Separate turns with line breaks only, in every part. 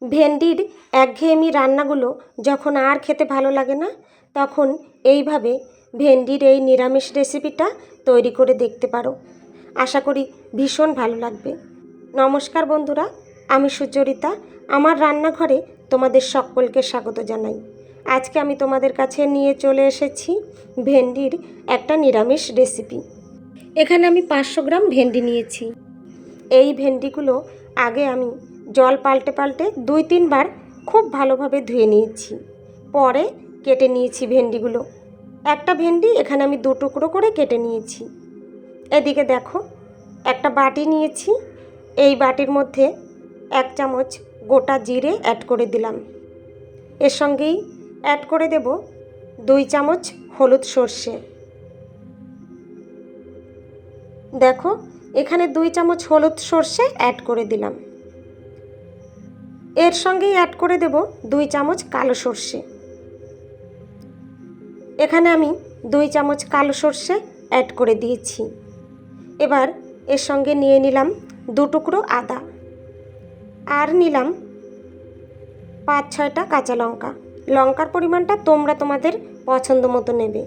ভেন্ডির একঘেয়েমি রান্নাগুলো যখন আর খেতে ভালো লাগে না, তখন এইভাবে ভেন্ডির এই নিরামিষ রেসিপিটা তৈরি করে দেখতে পারো। আশা করি ভীষণ ভালো লাগবে। নমস্কার বন্ধুরা, আমি সুচরিতা। আমার রান্নাঘরে তোমাদের সকলকে স্বাগত জানাই। আজকে আমি তোমাদের কাছে নিয়ে চলে এসেছি ভেন্ডির একটা নিরামিষ রেসিপি। এখানে আমি 500 গ্রাম ভেন্ডি নিয়েছি। এই ভেন্ডিগুলো আগে আমি জল পাল্টে পাল্টে 2-3 বার খুব ভালোভাবে ধুয়ে নিয়েছি। পরে কেটে নিয়েছি ভেন্ডিগুলো। একটা ভেন্ডি এখানে আমি 2 টুকরো করে কেটে নিয়েছি। এদিকে দেখো, একটা বাটি নিয়েছি। এই বাটির মধ্যে 1 চামচ গোটা জিরে অ্যাড করে দিলাম। এর সঙ্গেই অ্যাড করে দেব 2 চামচ হলুদ সর্ষে। দেখো, এখানে 2 চামচ হলুদ সর্ষে অ্যাড করে দিলাম। এর সঙ্গেই অ্যাড করে দেব 2 চামচ কালো সর্ষে। এখানে আমি 2 চামচ কালো সর্ষে অ্যাড করে দিয়েছি। এবার এর সঙ্গে নিয়ে নিলাম 2 টুকরো আদা, আর নিলাম 5-6টা কাঁচা লঙ্কা। লঙ্কার পরিমাণটা তোমরা তোমাদের পছন্দ মতো নেবে,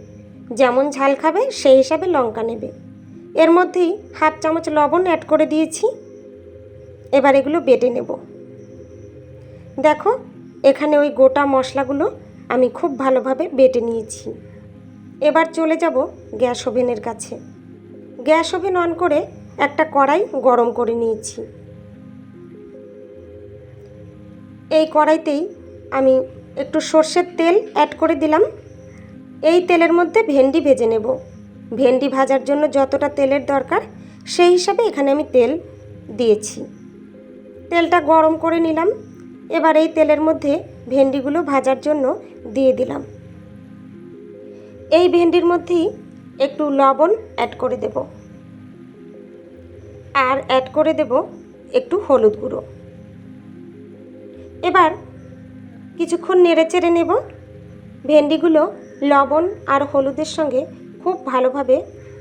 যেমন ঝাল খাবে সেই হিসাবে লঙ্কা নেবে। এর মধ্যেই 1/2 চামচ লবণ অ্যাড করে দিয়েছি। এবার এগুলো বেটে নেব। দেখো, এখানে ওই গোটা মশলাগুলো আমি খুব ভালোভাবে বেটে নিয়েছি। এবার চলে যাব গ্যাস ওভেনের কাছে। গ্যাস ওভেন অন করে একটা কড়াই গরম করে নিয়েছি। এই কড়াইতেই আমি একটু সর্ষের তেল অ্যাড করে দিলাম। এই তেলের মধ্যে ভেন্ডি ভেজে নেব। ভেন্ডি ভাজার জন্য যতটা তেলের দরকার সেই হিসাবে এখানে আমি তেল দিয়েছি। তেলটা গরম করে নিলাম। এবার এই তেলের মধ্যে ভেন্ডিগুলো ভাজার জন্য দিয়ে দিলাম। এই ভেন্ডির মধ্যেই একটু লবণ অ্যাড করে দেব, আর অ্যাড করে দেব একটু হলুদ গুঁড়ো। এবার কিছুক্ষণ নেড়েচেড়ে নেব। ভেন্ডিগুলো লবণ আর হলুদের সঙ্গে খুব ভালোভাবে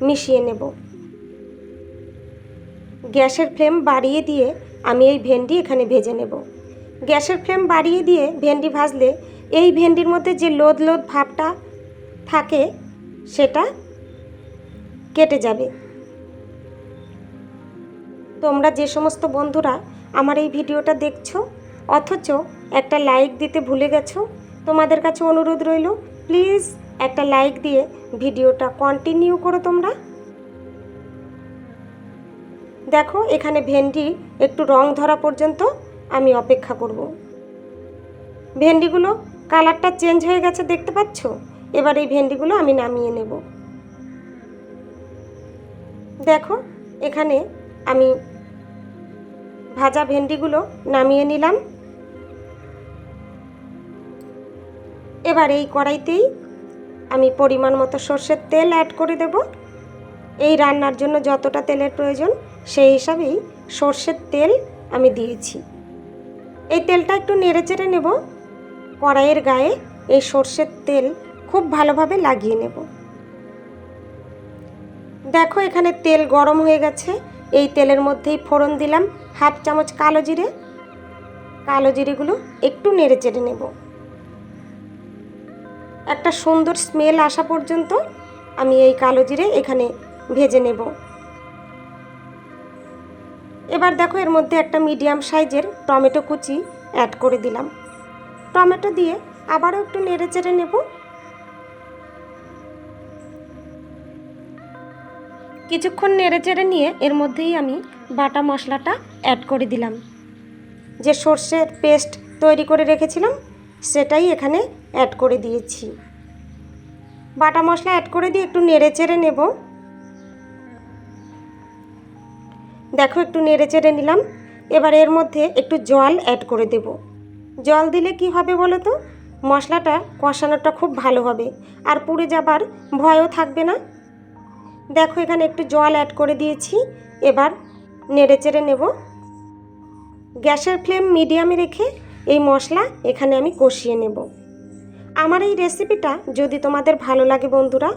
মিশিয়ে নেব। গ্যাসের ফ্লেম বাড়িয়ে দিয়ে আমি এই ভেন্ডি এখানে ভেজে নেব। গ্যাসের ফ্লেম বাড়িয়ে দিয়ে ভেন্ডি ভাজলে এই ভেন্ডির মধ্যে যে লোদ লোদ ভাবটা থাকে সেটা কেটে যাবে। তোমরা যে সমস্ত বন্ধুরা আমার এই ভিডিওটা দেখছো অথচ একটা লাইক দিতে ভুলে গেছো, তোমাদের কাছে অনুরোধ রইল, প্লিজ একটা লাইক দিয়ে ভিডিওটা কন্টিনিউ করো তোমরা। দেখো, এখানে ভেন্ডি একটু রং ধরা পর্যন্ত আমি অপেক্ষা করব। ভেন্ডিগুলো কালারটা চেঞ্জ হয়ে গেছে, দেখতে পাচ্ছ? এবার এই ভেন্ডিগুলো আমি নামিয়ে নেব। দেখো, এখানে আমি ভাজা ভেন্ডিগুলো নামিয়ে নিলাম। এবার এই কড়াইতেই আমি পরিমাণ মতো সর্ষের তেল অ্যাড করে দেব। এই রান্নার জন্য যতটা তেলের প্রয়োজন সেই হিসাবেই সর্ষের তেল আমি দিয়েছি। এই তেলটা একটু নেড়েচেড়ে নেব। কড়াইয়ের গায়ে এই সর্ষের তেল খুব ভালোভাবে লাগিয়ে নেব। দেখো, এখানে তেল গরম হয়ে গেছে। এই তেলের মধ্যেই ফোড়ন দিলাম 1/2 চামচ কালো জিরে। কালো জিরেগুলো একটু নেড়েচেড়ে নেব। একটা সুন্দর স্মেল আসা পর্যন্ত আমি এই কালো জিরে এখানে ভেজে নেব। এবার দেখো, এর মধ্যে একটা মিডিয়াম সাইজের টমেটো কুচি অ্যাড করে দিলাম। টমেটো দিয়ে আবারও একটু নেড়েচেড়ে নেব। কিছুক্ষণ নেড়েচেড়ে নিয়ে এর মধ্যেই আমি বাটা মশলাটা অ্যাড করে দিলাম। যে সর্ষের পেস্ট তৈরি করে রেখেছিলাম সেটাই এখানে অ্যাড করে দিয়েছি। বাটা মশলা অ্যাড করে দিয়ে একটু নেড়েচেড়ে নেব। দেখো, একটু নেড়েচেড়ে নিলাম। এবার এর মধ্যে একটু জল অ্যাড করে দেব। জল দিলে কি হবে বলো তো? মশলাটা কষানোটা খুব ভালো হবে, আর পুড়ে যাবার ভয়ও থাকবে না। দেখো, এখানে একটু জল অ্যাড করে দিয়েছি। এবার নেড়েচেড়ে নেব। গ্যাসের ফ্লেম মিডিয়ামে রেখে এই মশলা এখানে আমি কষিয়ে নেব। আমার এই রেসিপিটা যদি তোমাদের ভালো লাগে বন্ধুরা,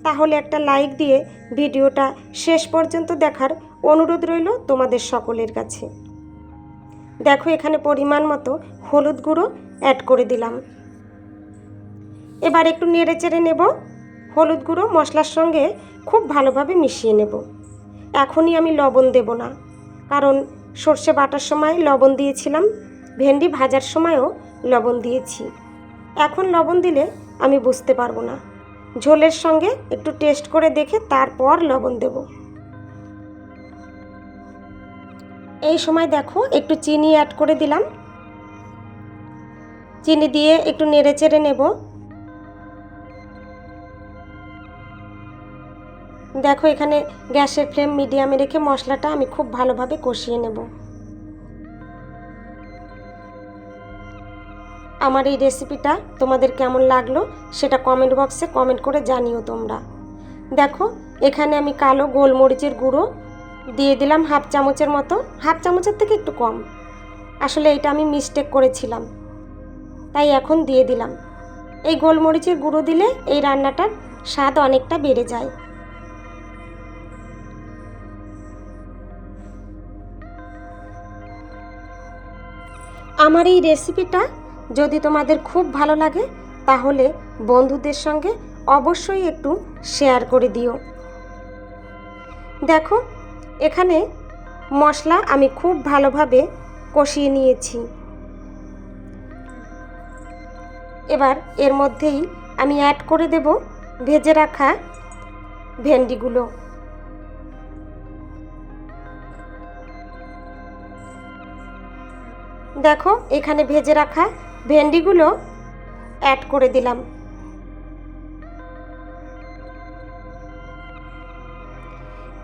তাহলে একটা লাইক দিয়ে ভিডিওটা শেষ পর্যন্ত দেখার অনুরোধ রইল তোমাদের সকলের কাছে। দেখো, এখানে পরিমাণ মতো হলুদ গুঁড়ো অ্যাড করে দিলাম। এবার একটু নেড়ে চেড়ে নেব। হলুদ গুঁড়ো মশলার সঙ্গে খুব ভালোভাবে মিশিয়ে নেব। এখনই আমি লবণ দেব না, কারণ সর্ষে বাটার সময় লবণ দিয়েছিলাম, ভেন্ডি ভাজার সময়ও লবণ দিয়েছি। এখন লবণ দিলে আমি বুঝতে পারবো না। ঝোলের সঙ্গে একটু টেস্ট করে দেখে তারপর লবণ দেব। এই সময় দেখো একটু চিনি অ্যাড করে দিলাম। চিনি দিয়ে একটু নেড়ে চেড়ে নেব। দেখো এখানে গ্যাসের ফ্লেম মিডিয়ামে রেখে মশলাটা আমি খুব ভালোভাবে কষিয়ে নেব। আমার এই রেসিপিটা তোমাদের কেমন লাগলো সেটা কমেন্ট বক্সে কমেন্ট করে জানিও তোমরা। দেখো এখানে আমি কালো গোলমরিচের গুঁড়ো দিয়ে দিলাম হাফ চামচের মতো, হাফ চামচের থেকে একটু কম। আসলে এটা আমি মিস্টেক করেছিলাম, তাই এখন দিয়ে দিলাম। এই গোলমরিচের গুঁড়ো দিলে এই রান্নাটার স্বাদ অনেকটা বেড়ে যায়। আমার এই রেসিপিটা যদি তোমাদের খুব ভালো লাগে তাহলে বন্ধুদের সঙ্গে অবশ্যই একটু শেয়ার করে দিও। দেখো এখানে মশলা আমি খুব ভালোভাবে কষিয়ে নিয়েছি। এবার এর মধ্যেই আমি অ্যাড করে দেব ভেজে রাখা ভেন্ডিগুলো। দেখো এখানে ভেজে রাখা ভেন্ডিগুলো অ্যাড করে দিলাম।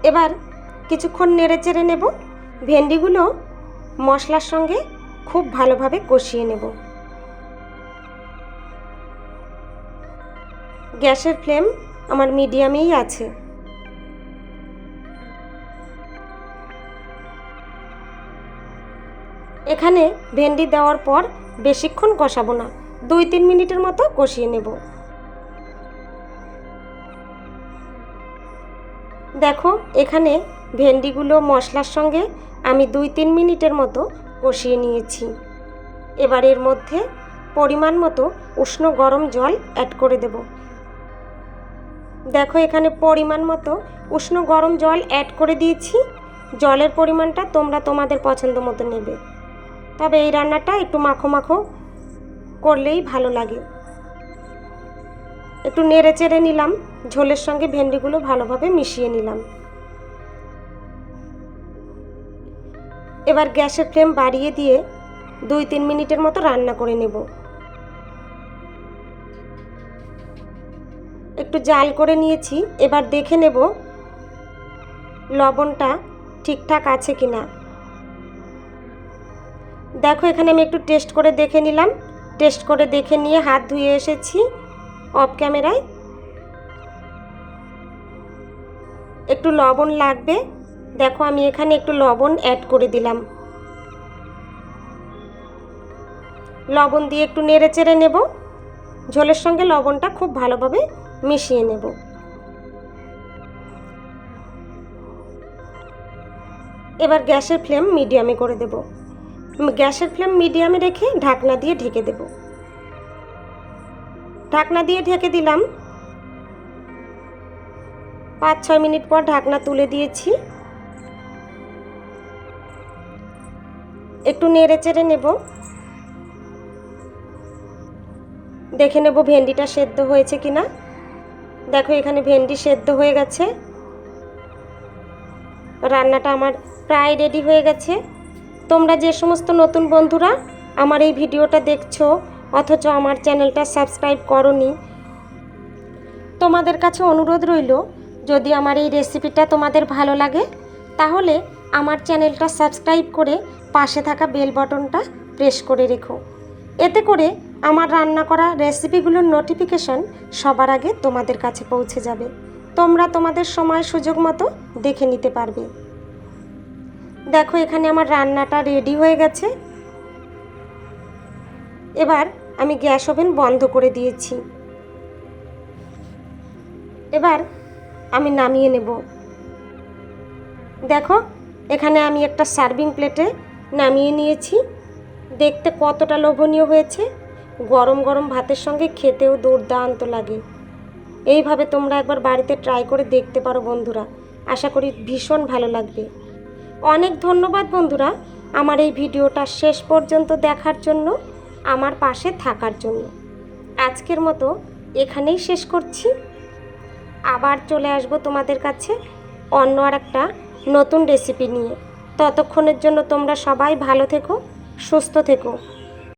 এবার কিছুক্ষণ নেড়ে চেড়ে নেব। ভেন্ডিগুলো মশলার সঙ্গে খুব ভালোভাবে কষিয়ে নেব। গ্যাসের ফ্লেম আমার মিডিয়ামেই আছে। এখানে ভেন্ডি দেওয়ার পর বেশিক্ষণ কষাবো না, 2-3 মিনিটের মতো কষিয়ে নেব। দেখো এখানে ভেন্ডিগুলো মশলার সঙ্গে আমি 2-3 মিনিটের মতো কষিয়ে নিয়েছি। এবার এর মধ্যে পরিমাণ মতো উষ্ণ গরম জল অ্যাড করে দেব। দেখো এখানে পরিমাণ মতো উষ্ণ গরম জল অ্যাড করে দিয়েছি। জলের পরিমাণটা তোমরা তোমাদের পছন্দ মতো নেবে, তবে এই রান্নাটা একটু মাখো মাখো করলেই ভালো লাগে। একটু নেড়ে চেড়ে নিলাম, ঝোলের সঙ্গে ভেন্ডিগুলো ভালোভাবে মিশিয়ে নিলাম। এবার গ্যাসের ফ্লেম বাড়িয়ে দিয়ে 2-3 মিনিটের মতো রান্না করে নেব। একটু জাল করে নিয়েছি, এবার দেখে নেব লবণটা ঠিকঠাক আছে কিনা। দেখো এখানে আমি একটু টেস্ট করে দেখে নিলাম। টেস্ট করে দেখে নিয়ে হাত ধুয়ে এসেছি অফ ক্যামেরায়। একটু লবণ লাগবে, দেখো আমি এখানে একটু লবণ অ্যাড করে দিলাম। লবণ দিয়ে একটু নেড়ে চেড়ে নেব। ঝোলের সঙ্গে লবণটা খুব ভালোভাবে মিশিয়ে নেব। এবার গ্যাসের ফ্লেম মিডিয়ামে করে দেব। গ্যাসের ফ্লেম মিডিয়ামে রেখে ঢাকনা দিয়ে ঢেকে দেব। ঢাকনা দিয়ে ঢেকে দিলাম। 5-6 মিনিট পর ঢাকনা তুলে দিয়েছি। একটু নেড়ে চেড়ে নেব। দেখে নেব ভেন্ডিটা সেদ্ধ হয়েছে কিনা। দেখো এখানে ভেন্ডি সেদ্ধ হয়ে গেছে। রান্নাটা আমার প্রায় রেডি হয়ে গেছে। তোমরা যে সমস্ত নতুন বন্ধুরা আমার এই ভিডিওটা দেখছো অথচ আমার চ্যানেলটা সাবস্ক্রাইব করোনি, তোমাদের কাছে অনুরোধ রইল, যদি আমার এই রেসিপিটা তোমাদের ভালো লাগে তাহলে আমার চ্যানেলটা সাবস্ক্রাইব করে পাশে থাকা বেল বাটনটা প্রেস করে রেখো। এতে করে আমার রান্না করা রেসিপিগুলোর নোটিফিকেশন সবার আগে তোমাদের কাছে পৌঁছে যাবে। তোমরা তোমাদের সময় সুযোগ মতো দেখে নিতে পারবে। দেখো এখানে আমার রান্নাটা রেডি হয়ে গেছে। এবার আমি গ্যাস ওভেন বন্ধ করে দিয়েছি। এবার আমি নামিয়ে নেব। দেখো এখানে আমি একটা সার্ভিং প্লেটে নামিয়ে নিয়েছি। দেখতে কতটা লোভনীয় হয়েছে। গরম গরম ভাতের সঙ্গে খেতেও দুর্দান্ত লাগে। এইভাবে তোমরা একবার বাড়িতে ট্রাই করে দেখতে পারো বন্ধুরা, আশা করি ভীষণ ভালো লাগবে। অনেক ধন্যবাদ বন্ধুরা আমার এই ভিডিওটা শেষ পর্যন্ত দেখার জন্য, আমার পাশে থাকার জন্য। আজকের মতো এখানেই শেষ করছি। আবার চলে আসব তোমাদের কাছে অন্য আর একটা নতুন রেসিপি নিয়ে। ততক্ষণের জন্য তোমরা সবাই ভালো থেকো, সুস্থ থেকো।